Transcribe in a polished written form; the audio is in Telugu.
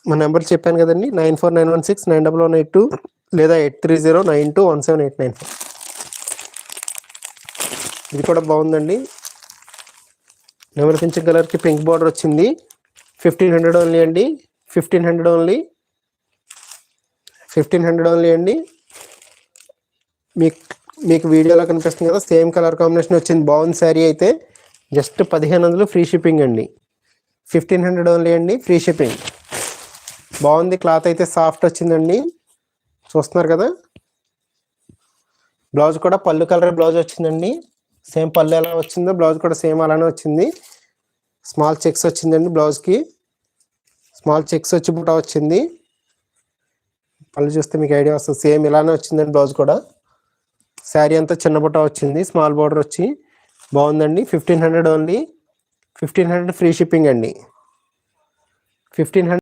మా నెంబర్ చెప్పాను కదండి, 9491691182 లేదా 8309217894. ఇది కూడా బాగుందండి. నెమలి పింఛన్ కలర్కి పింక్ బార్డర్ వచ్చింది. 1500 ఓన్లీ అండి. 1500 ఓన్లీ. 1500 ఓన్లీ అండి. మీకు వీడియోలో కనిపిస్తుంది కదా, సేమ్ కలర్ కాంబినేషన్ వచ్చింది. బాగుంది శారీ అయితే. జస్ట్ 1500 ఫ్రీ షిప్పింగ్ అండి. 1500 ఓన్లీ అండి, ఫ్రీ షిప్పింగ్. బాగుంది. క్లాత్ అయితే సాఫ్ట్ వచ్చిందండి, చూస్తున్నారు కదా. బ్లౌజ్ కూడా పళ్ళు కలర్ బ్లౌజ్ వచ్చిందండి. సేమ్ పళ్ళు ఎలా వచ్చిందో బ్లౌజ్ కూడా సేమ్ అలానే వచ్చింది. స్మాల్ చెక్స్ వచ్చిందండి బ్లౌజ్కి. స్మాల్ చెక్స్ వచ్చి బుట్ట వచ్చింది. పళ్ళు చూస్తే మీకు ఐడియా వస్తుంది. సేమ్ ఇలానే వచ్చిందండి బ్లౌజ్ కూడా. శారీ అంతా చిన్న బుట్ట వచ్చింది, స్మాల్ బార్డర్ వచ్చి బాగుందండి. 1500 ఓన్లీ. 1500 ఫ్రీ షిప్పింగ్ అండి. 1500